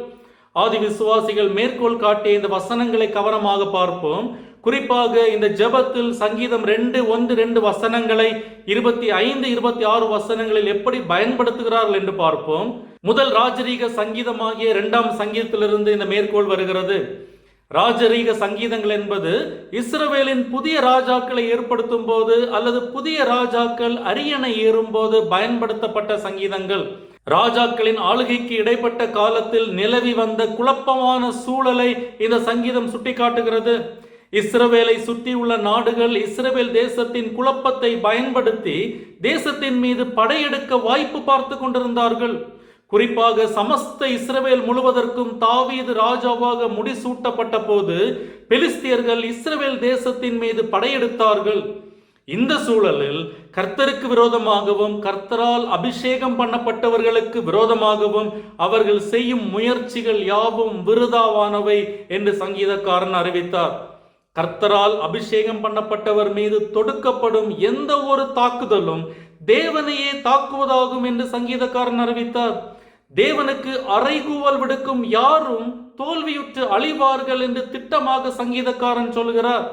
ஆதி விசுவாசிகள் மேற்கோள் காட்டிய இந்த வசனங்களை கவனமாக பார்ப்போம். குறிப்பாக இந்த ஜெபத்தில் சங்கீதம் 2:1-2 வசனங்களை 25-26 வசனங்களில் எப்படி பயன்படுத்துகிறார்கள் என்று பார்ப்போம். முதல் ராஜரீக சங்கீதமாகிய 2ஆம் சங்கீதத்திலிருந்து இந்த மேற்கோள் வருகிறது. ராஜரீக சங்கீதங்கள் என்பது இஸ்ரவேலின் புதிய ராஜாக்களை ஏற்படுத்தும் போது அல்லது புதிய ராஜாக்கள் அரியணை ஏறும்போது பயன்படுத்தப்பட்ட சங்கீதங்கள். ராஜாக்களின் ஆளுகைக்கு இடைப்பட்ட காலத்தில் நிலவி வந்த குழப்பமான சூழலை இந்த சங்கீதம் சுட்டிக்காட்டுகிறது. இஸ்ரவேலை சுற்றியுள்ள நாடுகள் இஸ்ரவேல் தேசத்தின் குழப்பத்தை பயன்படுத்தி தேசத்தின் மீது படையெடுக்க வாய்ப்பு பார்த்து கொண்டிருந்தார்கள். குறிப்பாக சமஸ்த இஸ்ரவேல் முழுவதற்கும் தாவீது ராஜாவாக முடிசூட்டப்பட்ட போது பெலிஸ்தியர்கள் இஸ்ரவேல் தேசத்தின் மீது படையெடுத்தார்கள். இந்த சூழலில் கர்த்தருக்கு விரோதமாகவும் கர்த்தரால் அபிஷேகம் பண்ணப்பட்டவர்களுக்கு விரோதமாகவும் அவர்கள் செய்யும் முயற்சிகள் யாவும் விருதாவானவை என்று சங்கீதக்காரன் அறிவித்தார். கர்த்தரால் அபிஷேகம் பண்ணப்பட்டவர் மீது தொடுக்கப்படும் எந்த ஒரு தாக்குதலும் தேவனையே தாக்குவதாகும் என்று சங்கீதக்காரன் அறிவித்தார். தேவனுக்கு அறைகூவல் விடுக்கும் யாரும் தோல்வியுற்று அழிவார்கள் என்று திட்டமாக சங்கீதக்காரன் சொல்கிறார்.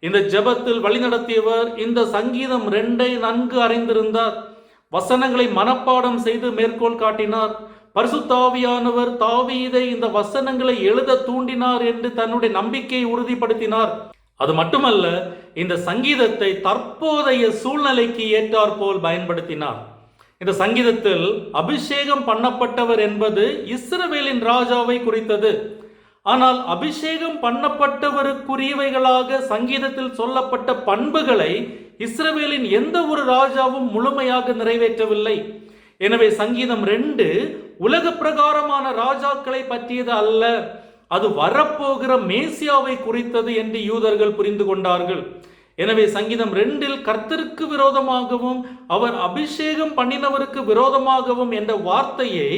இந்த ஜெபத்தில் வழிநடத்தியவர் இந்த சங்கீதம் 2 நன்கு அறிந்திருந்தார். வசனங்களை மனப்பாடம் செய்து மேற்கோள் காட்டினார். பரிசுத்த ஆவியானவர் தாவீதை இந்த வசனங்களை எழுத தூண்டினார் என்று தன்னுடைய நம்பிக்கையை உறுதிப்படுத்தினார். அது மட்டுமல்ல, இந்த சங்கீதத்தை தற்போதைய சூழ்நிலைக்கு ஏற்றாற்போல் பயன்படுத்தினார். இந்த சங்கீதத்தில் அபிஷேகம் பண்ணப்பட்டவர் என்பது இஸ்ரவேலின் ராஜாவை குறித்தது. ஆனால் அபிஷேகம் பண்ணப்பட்டவருக்குரியவைகளாக சங்கீதத்தில் சொல்லப்பட்ட பண்புகளை இஸ்ரவேலின் எந்த ஒரு ராஜாவும் முழுமையாக நிறைவேற்றவில்லை. எனவே சங்கீதம் 2 உலக பிரகாரமான ராஜாக்களை பற்றியது அல்ல, அது வரப்போகிற மேசியாவை குறித்தது என்று யூதர்கள் புரிந்து கொண்டார்கள். எனவே சங்கீதம் 2 கர்த்தருக்கு விரோதமாகவும் அவர் அபிஷேகம் பண்ணினவருக்கு விரோதமாகவும் என்ற வார்த்தையை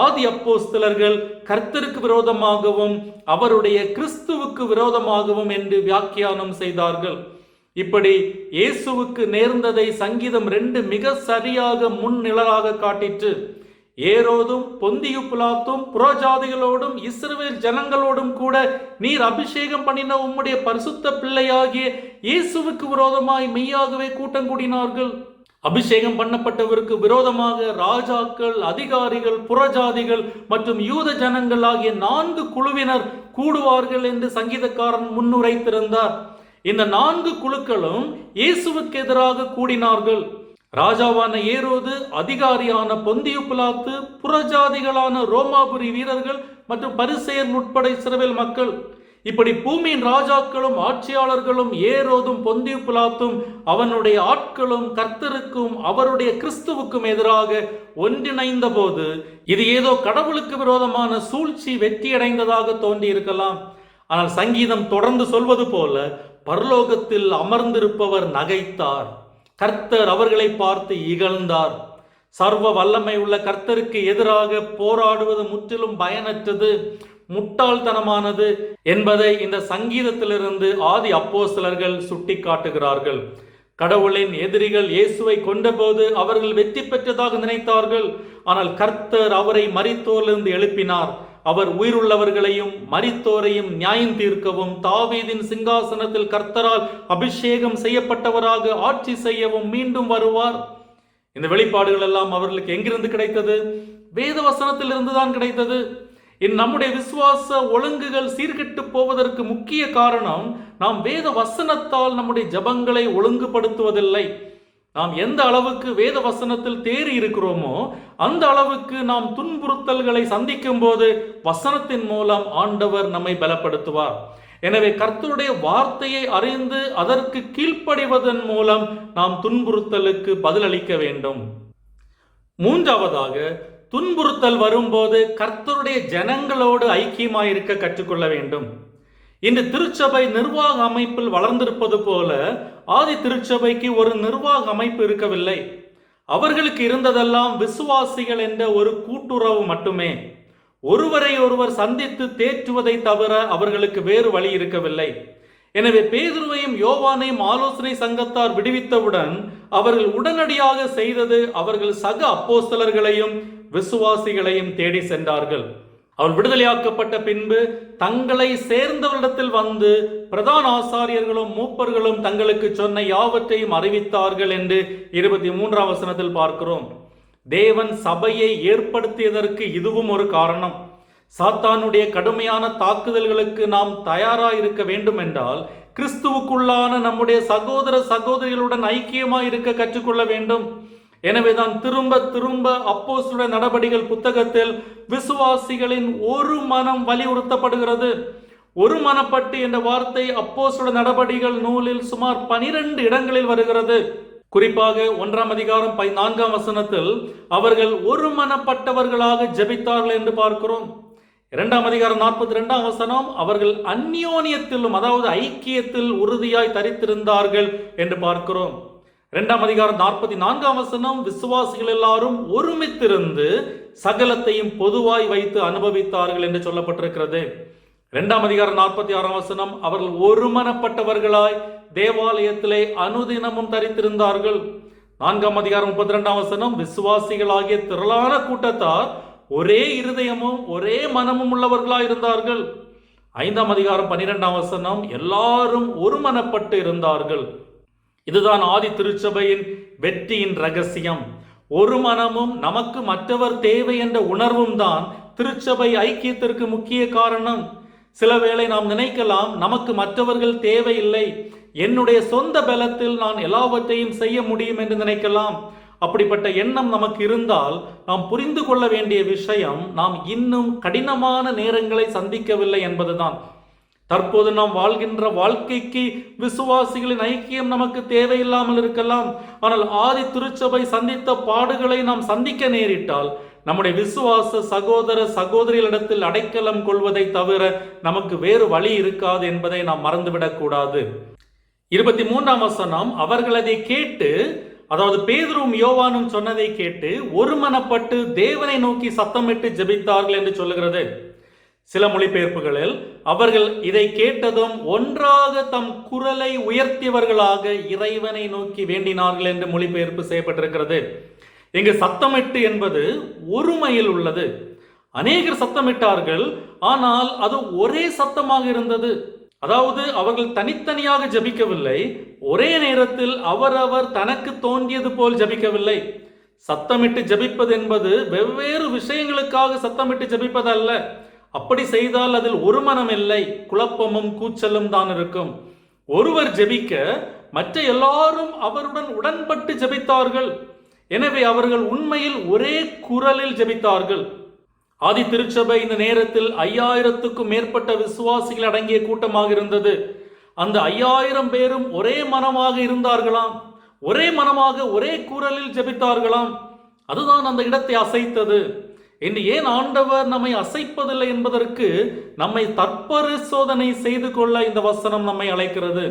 ஆதி அப்போஸ்தலர்கள் கர்த்தருக்கு விரோதமாகவும் அவருடைய கிறிஸ்துவுக்கு விரோதமாகவும் என்று வியாக்கியானம் செய்தார்கள். இப்படி இயேசுவுக்கு நேர்ந்ததை சங்கீதம் 2 மிக சரியாக முன்னிழலாக காட்டிற்று. ஏரோதும் பொந்தியு பிலாத்தும் புறஜாதிகளோடும் இஸ்ரவேல் ஜனங்களோடும் கூட நீர் அபிஷேகம் பண்ணின உம்முடைய பரிசுத்த பிள்ளையாகிய இயேசுவுக்கு விரோதமாய் மெய்யாகவே கூட்டம் கூடினார்கள். அபிஷேகம் பண்ணப்பட்டவருக்கு விரோதமாக ராஜாக்கள், அதிகாரிகள், புறஜாதிகள் மற்றும் யூத ஜனங்கள் ஆகிய 4 குழுவினர் கூடுவார்கள் என்று சங்கீதக்காரன் முன்னுரைத்திருந்தார். இந்த 4 குழுக்களும் இயேசுவுக்கு எதிராக கூடினார்கள். ராஜாவான ஏரோது, அதிகாரியான பொந்தியு பிலாத்து, புறஜாதிகளான ரோமாபுரி வீரர்கள் மற்றும் பரிசேயர் உட்பட இஸ்ரவேல் மக்கள். இப்படி பூமியின் ராஜாக்களும் ஆட்சியாளர்களும் ஏரோதும் பொந்தியு பிலாத்தும் அவனுடைய ஆட்களும் கர்த்தருக்கும் அவருடைய கிறிஸ்துவுக்கும் எதிராக ஒன்றிணைந்த போது இது ஏதோ கடவுளுக்கு விரோதமான சூழ்ச்சி வெற்றியடைந்ததாக தோன்றி இருக்கலாம். ஆனால் சங்கீதம் தொடர்ந்து சொல்வது போல பரலோகத்தில் அமர்ந்திருப்பவர் நகைத்தார், கர்த்தர் அவர்களை பார்த்து இகழ்ந்தார். சர்வ வல்லமை உள்ள கர்த்தருக்கு எதிராக போராடுவது முற்றிலும் பயனற்றது, முட்டாள்தனமானது என்பதை இந்த சங்கீதத்திலிருந்து ஆதி அப்போஸ்தலர்கள் சுட்டி காட்டுகிறார்கள். கடவுளின் எதிரிகள் இயேசுவை கொண்டபோது அவர்கள் வெற்றி பெற்றதாக நினைத்தார்கள். ஆனால் கர்த்தர் அவரை மரித்தோரிலிருந்து எழுப்பினார். அவர் உயிருள்ளவர்களையும் மரித்தோரையும் நியாயம் தீர்க்கவும் தாவீதின் சிங்காசனத்தில் கர்த்தரால் அபிஷேகம் செய்யப்பட்டவராக ஆட்சி செய்யவும் மீண்டும் வருவார். இந்த வெளிப்பாடுகள் எல்லாம் அவர்களுக்கு எங்கிருந்து கிடைத்தது? வேத வசனத்தில் இருந்துதான் கிடைத்தது. நம்முடைய விசுவாச ஒழுங்குகள் சீர்கெட்டு போவதற்கு முக்கிய காரணம் நாம் வேத வசனத்தால் நம்முடைய ஜபங்களை ஒழுங்குபடுத்துவதில்லை. நாம் எந்த அளவுக்கு வேத வசனத்தில் தேறி இருக்கிறோமோ அந்த அளவுக்கு நாம் துன்புறுத்தல்களை சந்திக்கும் போது வசனத்தின் மூலம் ஆண்டவர் நம்மை பலப்படுத்துவார். எனவே கர்த்தருடைய வார்த்தையை அறிந்து அதற்கு கீழ்ப்படிவதன் மூலம் நாம் துன்புறுத்தலுக்கு பதிலளிக்க வேண்டும். மூன்றாவதாக, துன்புறுத்தல் வரும்போது கர்த்தருடைய ஜனங்களோடு ஐக்கியமாயிருக்க கற்றுக்கொள்ள வேண்டும். இன்று திருச்சபை நிர்வாக அமைப்பில் வளர்ந்திருப்பது போல ஆதி திருச்சபைக்கு ஒரு நிர்வாக அமைப்பு இருக்கவில்லை. அவர்களுக்கு இருந்ததெல்லாம் விசுவாசிகள் என்ற ஒரு கூட்டுறவு மட்டுமே. ஒருவரை ஒருவர் சந்தித்து தேற்றுவதை தவிர அவர்களுக்கு வேறு வழி இருக்கவில்லை. எனவே பேதுருவையும் யோவானையும் ஆலோசனை சங்கத்தார் விடுவித்தவுடன் அவர்கள் உடனடியாக செய்தது அவர்கள் சக அப்போஸ்தலர்களையும் விசுவாசிகளையும் தேடி சென்றார்கள். அவர் விடுதலையாக்கப்பட்ட பின்பு தங்களை சேர்ந்தவரிடத்தில் வந்து பிரதான ஆசாரியர்களும் மூப்பர்களும் தங்களுக்கு சொன்ன யாவற்றையும் அறிவித்தார்கள் என்று 23ஆம் வசனத்தில் பார்க்கிறோம். தேவன் சபையை ஏற்படுத்தியதற்கு இதுவும் ஒரு காரணம். சாத்தானுடைய கடுமையான தாக்குதல்களுக்கு நாம் தயாராக இருக்க வேண்டும் என்றால் கிறிஸ்துவுக்குள்ளான நம்முடைய சகோதர சகோதரிகளுடன் ஐக்கியமாய் இருக்க கற்றுக்கொள்ள வேண்டும். எனவேதான் திரும்ப திரும்ப அப்போஸ்தலருடைய நடபடிகள் புத்தகத்தில் விசுவாசிகளின் ஒரு மனம் வலியுறுத்தப்படுகிறது. ஒரு மனப்பட்டு என்ற வார்த்தை அப்போஸ்தலருடைய நடபடிகள் நூலில் சுமார் 12 இடங்களில் வருகிறது. குறிப்பாக 1ஆம் அதிகாரம் 14ஆம் வசனத்தில் அவர்கள் ஒரு மனப்பட்டவர்களாக ஜெபித்தார்கள் என்று பார்க்கிறோம். 2ஆம் அதிகாரம் 42ஆம் வசனம் அவர்கள் அந்யோன்யத்திலும் அதாவது ஐக்கியத்தில் உறுதியாய் தரித்திருந்தார்கள் என்று பார்க்கிறோம். 2ஆம் அதிகாரம் 44ஆம் வசனம் விசுவாசிகள் எல்லாரும் ஒருமித்திருந்து சகலத்தையும் பொதுவாய் வைத்து அனுபவித்தார்கள் என்று சொல்லப்பட்டிருக்கிறது. 2ஆம் அதிகாரம் 46ஆம் வசனம் அவர்கள் ஒருமனப்பட்டவர்களாய் தேவாலயத்திலே அனுதினமும் தரித்திருந்தார்கள். 4ஆம் அதிகாரம் 32ஆம் வசனம் விசுவாசிகளாகிய திரளான கூட்டத்தார் ஒரே இருதயமும் ஒரே மனமும் உள்ளவர்களாய் இருந்தார்கள். 5ஆம் அதிகாரம் 12ஆம் வசனம் எல்லாரும் ஒருமனப்பட்டு இருந்தார்கள். இதுதான் ஆதி திருச்சபையின் வெற்றியின் ரகசியம். ஒரு மனமும் நமக்கு மற்றவர் தேவை என்ற உணர்வும் தான் திருச்சபை ஐக்கியத்திற்கு முக்கிய காரணம். சில வேளை நாம் நினைக்கலாம், நமக்கு மற்றவர்கள் தேவையில்லை, என்னுடைய சொந்த பலத்தில் நான் எல்லாவற்றையும் செய்ய முடியும் என்று நினைக்கலாம். அப்படிப்பட்ட எண்ணம் நமக்கு இருந்தால் நாம் புரிந்து கொள்ள வேண்டிய விஷயம், நாம் இன்னும் கடினமான நேரங்களை சந்திக்கவில்லை என்பதுதான். தற்போது நாம் வாழ்கின்ற வாழ்க்கைக்கு விசுவாசிகளின் ஐக்கியம் நமக்கு தேவையில்லாமல் இருக்கலாம். ஆனால் ஆதி திருச்சபை சந்தித்த பாடுகளை நாம் சந்திக்க நேரிட்டால் நம்முடைய விசுவாச சகோதர சகோதரிகளிடத்தில் அடைக்கலம் கொள்வதை தவிர நமக்கு வேறு வழி இருக்காது என்பதை நாம் மறந்துவிடக் கூடாது. 23ஆம் வசனம் அவர்கள் அதை கேட்டு, அதாவது பேதுருவும் யோவானும் சொன்னதை கேட்டு ஒருமனப்பட்டு தேவனை நோக்கி சத்தமிட்டு ஜெபித்தார்கள் என்று சொல்லுகிறது. சில மொழிபெயர்ப்புகளில் அவர்கள் இதை கேட்டதும் ஒன்றாக தம் குரலை உயர்த்தியவர்களாக இறைவனை நோக்கி வேண்டினார்கள் என்று மொழிபெயர்ப்பு செய்யப்பட்டிருக்கிறது. இங்கு சத்தமிட்டு என்பது ஒருமையில் உள்ளது. அநேகர் சத்தமிட்டார்கள், ஆனால் அது ஒரே சத்தமாக இருந்தது. அதாவது அவர்கள் தனித்தனியாக ஜபிக்கவில்லை, ஒரே நேரத்தில் அவரவர் தனக்கு தோன்றியது போல் ஜபிக்கவில்லை. சத்தமிட்டு ஜபிப்பது என்பது வெவ்வேறு விஷயங்களுக்காக சத்தமிட்டு ஜபிப்பதல்ல. அப்படி செய்தால் அதில் ஒரு மனம் இல்லை, குழப்பமும் கூச்சலும் தான் இருக்கும். ஒருவர் ஜெபிக்க மற்ற எல்லாரும் அவருடன் உடன்பட்டு ஜெபித்தார்கள். எனவே அவர்கள் உண்மையில் ஒரே குரலில் ஜெபித்தார்கள். ஆதி திருச்சபை இந்த நேரத்தில் 5000க்கும் மேற்பட்ட விசுவாசிகள் அடங்கிய கூட்டமாக இருந்தது. அந்த 5000 பேரும் ஒரே மனமாக இருந்தார்களாம், ஒரே மனமாக ஒரே குரலில் ஜெபித்தார்களாம். அதுதான் அந்த இடத்தை அசைத்தது. இன்று ஏன் ஆண்டவர் நம்மை அசைப்பதில்லை என்பதற்கு நம்மை தற்பரிசோதனை செய்து கொள்ள இந்த வசனம் நம்மை அழைக்கிறது.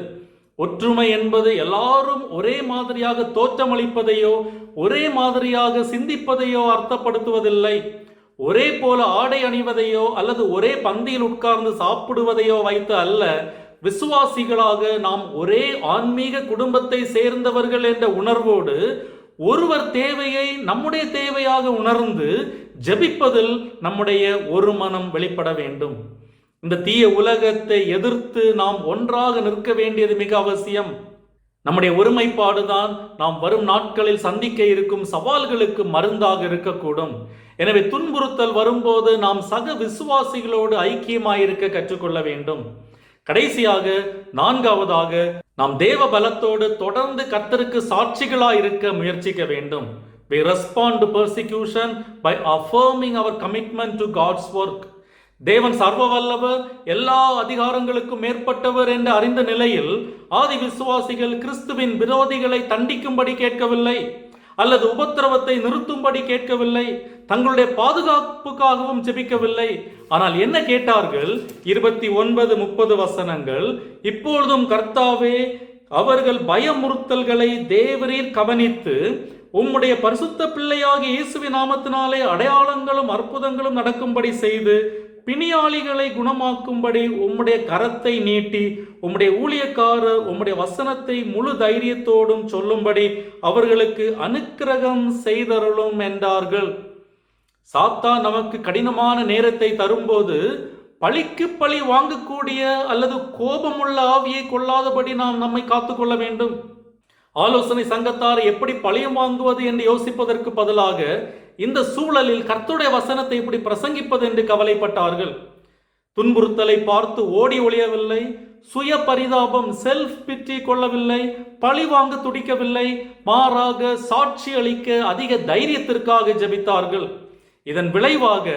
ஒற்றுமை என்பது எல்லாரும் ஒரே மாதிரியாக தோற்றமளிப்பதையோ ஒரே மாதிரியாக சிந்திப்பதையோ அர்த்தப்படுத்துவதில்லை. ஒரே போல ஆடை அணிவதையோ அல்லது ஒரே பந்தியில் உட்கார்ந்து சாப்பிடுவதையோ வைத்து அல்ல, விசுவாசிகளாக நாம் ஒரே ஆன்மீக குடும்பத்தை சேர்ந்தவர்கள் என்ற உணர்வோடு ஒருவர் தேவையை நம்முடைய தேவையாக உணர்ந்து ஜெபிப்பதில் நம்முடைய ஒரு மனம் வெளிப்பட வேண்டும். இந்த தீய உலகத்தை எதிர்த்து நாம் ஒன்றாக நிற்க வேண்டியது மிக அவசியம். நம்முடைய ஒருமைப்பாடுதான் நாம் வரும் நாட்களில் சந்திக்க இருக்கும் சவால்களுக்கு மருந்தாக இருக்கக்கூடும். எனவே துன்புறுத்தல் வரும்போது நாம் சக விசுவாசிகளோடு ஐக்கியமாயிருக்க கற்றுக்கொள்ள வேண்டும். கடைசியாக 4வதாக நாம் தேவ பலத்தோடு தொடர்ந்து கர்த்தருக்கு சாட்சிகளாய் இருக்க முயற்சிக்க வேண்டும். We respond to persecution by affirming our commitment to God's work. தேவன் சர்வ வல்லவர், எல்லா அதிகாரங்களுக்கும் மேற்பட்டவர் என்று அறிந்த நிலையில் ஆதி விசுவாசிகள் கிறிஸ்துவின் விரோதிகளை தண்டிக்கும்படி கேட்கவில்லை அல்லது உபத்திரவத்தை நிறுத்தும்படி கேட்கவில்லை, தங்களுடைய பாதுகாப்புக்காகவும் ஜெபிக்கவில்லை. ஆனால் என்ன கேட்டார்கள்? 29-30 வசனங்கள். இப்பொழுதும் கர்த்தாவே, அவர்கள் பயமுறுத்தல்களை தேவரீர் கவனித்து உம்முடைய பரிசுத்த பிள்ளையாகிய இயேசுவின் நாமத்தினாலே அடையாளங்களும் அற்புதங்களும் நடக்கும்படி செய்து பிணியாளிகளை குணமாக்கும்படி உம்முடைய கரத்தை நீட்டி உம்முடைய ஊழியக்காரர் உம்முடைய வசனத்தை முழு தைரியத்தோடும் சொல்லும்படி அவர்களுக்கு அனுக்கிரகம் செய்தருளும் என்றார்கள். சாத்தான் நமக்கு கடினமான நேரத்தை தரும்போது பழிக்கு பழி வாங்கக்கூடிய அல்லது கோபமுள்ள ஆவியை கொள்ளாதபடி நாம் நம்மை காத்துக்கொள்ள வேண்டும். ஆலோசனை சங்கத்தார் எப்படி பழியம் வாங்குவது என்று யோசிப்பதற்கு பதிலாக இந்த சூழலில் கர்த்தருடைய வசனத்தை எப்படி பிரசங்கிப்பது என்று கவலைப்பட்டார்கள். துன்புறுத்தலை பார்த்து ஓடி ஒளியவில்லை, சுய பரிதாபம் செல்ஃப் பிட்டி கொள்ளவில்லை, பழி வாங்க துடிக்கவில்லை, மாறாக சாட்சி அளிக்க அதிக தைரியத்திற்காக ஜெபித்தார்கள். இதன் விளைவாக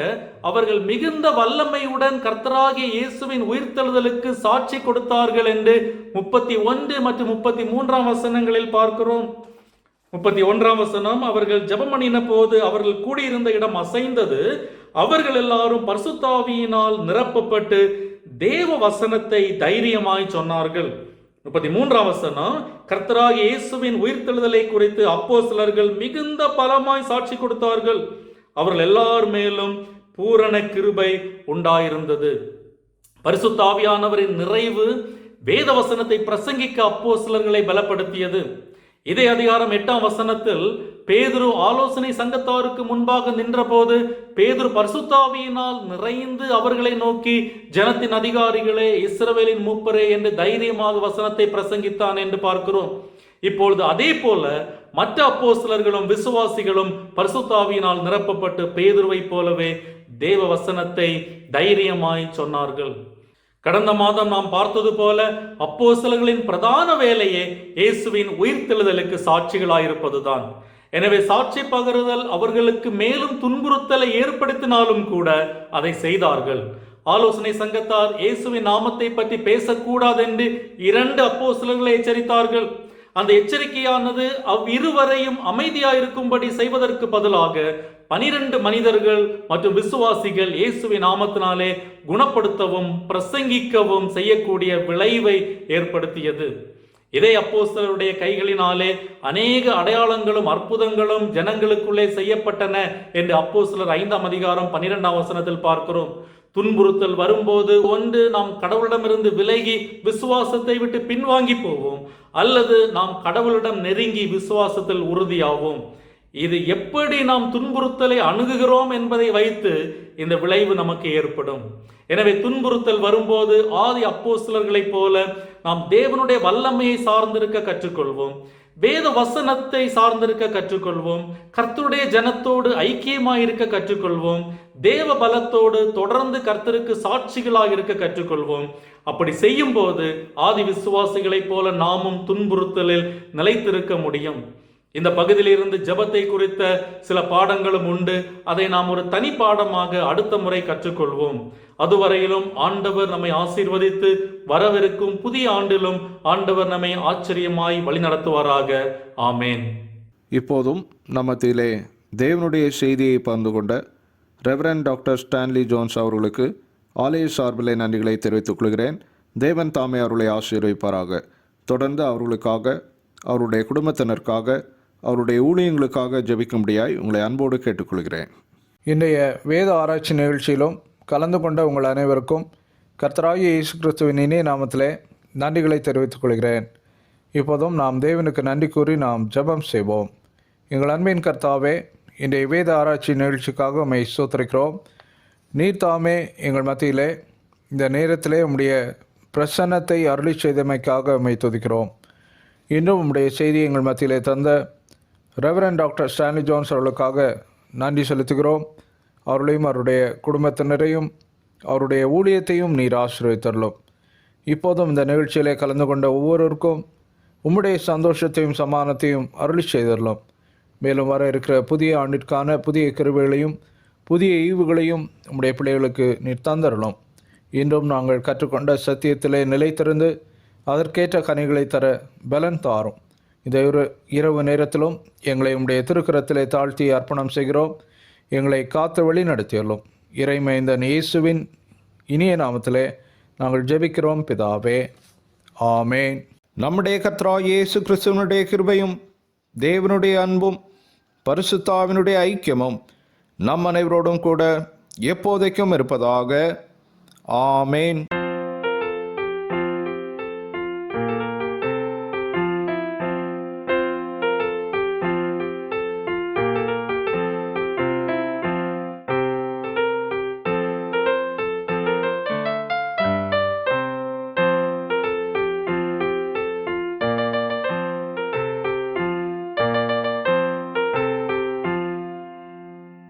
அவர்கள் மிகுந்த வல்லமையுடன் கர்த்தராகிய இயேசுவின் உயிர்த்தெழுதலுக்கு சாட்சி கொடுத்தார்கள் என்று 31 மற்றும் 33 வசனங்களில் பார்க்கிறோம். 31 வசனம், அவர்கள் ஜெபம் பண்ணின போது அவர்கள் கூடியிருந்த இடம் அசைந்தது, அவர்கள் எல்லாரும் பரிசுத்தாவியினால் நிரப்பப்பட்டு தேவ வசனத்தை தைரியமாய் சொன்னார்கள். 33 வசனம், கர்த்தராகிய இயேசுவின் உயிர்த்தெழுதலை குறித்து அப்போஸ்தலர்கள் மிகுந்த பலமாய் சாட்சி கொடுத்தார்கள், அவர்கள் எல்லார் மேலும் பூரண கிருபை உண்டாயிருந்தது. பரிசுத்த ஆவியானவரின் நிறைவு வேத வசனத்தை பிரசங்கிக்க அப்போஸ்தலர்களை பலப்படுத்தியது. இதே அதிகாரம் 8 வசனத்தில் பேதுரு ஆலோசனை சங்கத்தாருக்கு முன்பாக நின்றபோது பேதுரு பரிசுத்த ஆவியினால் நிறைந்து அவர்களை நோக்கி, ஜனத்தின் அதிகாரிகளே, இஸ்ரவேலின் மூப்பரே என்று தைரியமாக வசனத்தை பிரசங்கித்தான் என்று பார்க்கிறோம். இப்பொழுது அதே போல மற்ற அப்போஸ்தலர்களும் விசுவாசிகளும் பரிசுத்த ஆவியினால் நிரப்பப்பட்டு பேதுருவை போலவே தேவ வசனத்தை தைரியமாய் சொன்னார்கள். கடந்த மாதம் நாம் பார்த்தது போல அப்போஸ்தலர்களின் பிரதான வேலையே இயேசுவின் உயிர்த்தெழுதலுக்கு சாட்சிகளாயிருப்பதுதான். எனவே சாட்சி பகருதல் அவர்களுக்கு மேலும் துன்புறுத்தலை ஏற்படுத்தினாலும் கூட அதை செய்தார்கள். ஆலோசனை சங்கத்தார் இயேசுவின் நாமத்தை பற்றி பேசக்கூடாது என்று 2 அப்போஸ்தலர்களை எச்சரித்தார்கள். அந்த எச்சரிக்கையானது அவ்விருவரையும் அமைதியாயிருக்கும்படி செய்வதற்கு பதிலாக 12 மனிதர்கள் மற்றும் விசுவாசிகள் இயேசுவின் நாமத்தினாலே குணப்படுத்தவும் பிரசங்கிக்கவும் செய்யக்கூடிய விளைவை ஏற்படுத்தியது. இதே அப்போஸ்தலருடைய கைகளினாலே அநேக அடையாளங்களும் அற்புதங்களும் ஜனங்களுக்குள்ளே செய்யப்பட்டன என்று அப்போஸ்தலர் 5 அதிகாரம் 12 வசனத்தில் பார்க்கிறோம். துன்புறுத்தல் வரும்போது ஒன்று நாம் கடவுளிடமிருந்து விலகி விசுவாசத்தை விட்டு பின்வாங்கி போவோம், அல்லது நாம் கடவுளிடம் நெருங்கி விசுவாசத்தில் உறுதியாவோம். இது எப்படி நாம் துன்புறுத்தலை அணுகுகிறோம் என்பதை வைத்து இந்த விளைவு நமக்கு ஏற்படும். எனவே துன்புறுத்தல் வரும்போது ஆதி அப்போஸ்தலர்களைப் போல நாம் தேவனுடைய வல்லமையை சார்ந்திருக்க கற்றுக்கொள்வோம், வேத வசனத்தை சார்ந்திருக்க கற்றுக்கொள்வோம், கர்த்தருடைய ஜனத்தோடு ஐக்கியமாயிருக்க கற்றுக்கொள்வோம், தேவ பலத்தோடு தொடர்ந்து கர்த்தருக்கு சாட்சிகளாக இருக்க கற்றுக்கொள்வோம். அப்படி செய்யும் போது ஆதி விசுவாசிகளைப் போல நாமும் துன்புறுத்தலில் நிலைத்திருக்க முடியும். இந்த பகுதியிலிருந்து ஜெபத்தை குறித்த சில பாடங்களும் உண்டு. அதை நாம் ஒரு தனி பாடமாக அடுத்த முறை கற்றுக்கொள்வோம். அதுவரையிலும் ஆண்டவர் நம்மை ஆசீர்வதித்து வரவிருக்கும் புதிய ஆண்டிலும் ஆண்டவர் நம்மை ஆச்சரியமாய் வழிநடத்துவாராக. ஆமேன். இப்போதும் நம்மத்திலே தேவனுடைய செய்தியை பகிர்ந்து கொண்ட ரெவரண்ட் டாக்டர் ஸ்டான்லி ஜோன்ஸ் அவர்களுக்கு ஆலய சார்பிலே நன்றிகளை தெரிவித்துக் கொள்கிறேன். தேவன் தாமே அவர்களை ஆசீர்வதிப்பாராக. தொடர்ந்து அவர்களுக்காக, அவருடைய குடும்பத்தினருக்காக, அவருடைய ஊழியங்களுக்காக ஜெபிக்கும்படியாய் உங்களை அன்போடு கேட்டுக்கொள்கிறேன். இன்றைய வேத ஆராய்ச்சி நிகழ்ச்சியிலும் கலந்து கொண்ட உங்கள் அனைவருக்கும் கர்த்தராகிய இயேசு கிறிஸ்துவின் இனிய நாமத்திலே நன்றிகளை தெரிவித்துக் கொள்கிறேன். இப்போதும் நாம் தேவனுக்கு நன்றி கூறி நாம் ஜெபம் செய்வோம். எங்கள் அன்பின் கர்த்தாவே, இன்றைய வேத ஆராய்ச்சி நிகழ்ச்சிக்காக உம்மை ஸ்தோத்திரிக்கிறோம். நீர் தாமே எங்கள் மத்தியிலே இந்த நேரத்திலே உம்முடைய பிரசன்னத்தை அருளி செய்தமைக்காக உம்மை துதிக்கிறோம். இன்றும் உம்முடைய செய்தியை எங்கள் மத்தியிலே தந்த ரெவரண்ட் டாக்டர் ஸ்டான்லி ஜோன்ஸ் அவர்களுக்காக நன்றி செலுத்துகிறோம். அவர்களையும் அவருடைய குடும்பத்தினரையும் அவருடைய ஊழியத்தையும் நீர் ஆசீர்வதித்தருளும். இப்போதும் இந்த நிகழ்ச்சியிலே கலந்து கொண்ட ஒவ்வொருவருக்கும் உம்முடைய சந்தோஷத்தையும் சமாதானத்தையும் அருளி செய்தருளும். மேலும் வர இருக்கிற புதிய ஆண்டிற்கான புதிய கிருபைகளையும் புதிய ஈவுகளையும் உம்முடைய பிள்ளைகளுக்கு நீர் தந்தருளும். இன்றும் நாங்கள் கற்றுக்கொண்ட சத்தியத்திலே நிலைத்திருந்து அதற்கேற்ற கனிகளை தர பலன் தாரும். இந்த இரவு நேரத்திலும் எங்களை உம்முடைய திருக்கரத்திலே தாழ்த்தி அர்ப்பணம் செய்கிறோம். எங்களை காத்து வழி நடத்தியுள்ளோம். இறைமைந்தன் இயேசுவின் இனிய நாமத்திலே நாங்கள் ஜெபிக்கிறோம் பிதாவே. ஆமேன். நம்முடைய கர்த்தராகிய இயேசு கிறிஸ்துவனுடைய கிருபையும் தேவனுடைய அன்பும் பரிசுத்தாவினுடைய ஐக்கியமும் நம் அனைவரோடும் கூட எப்போதைக்கும் இருப்பதாக. ஆமேன்.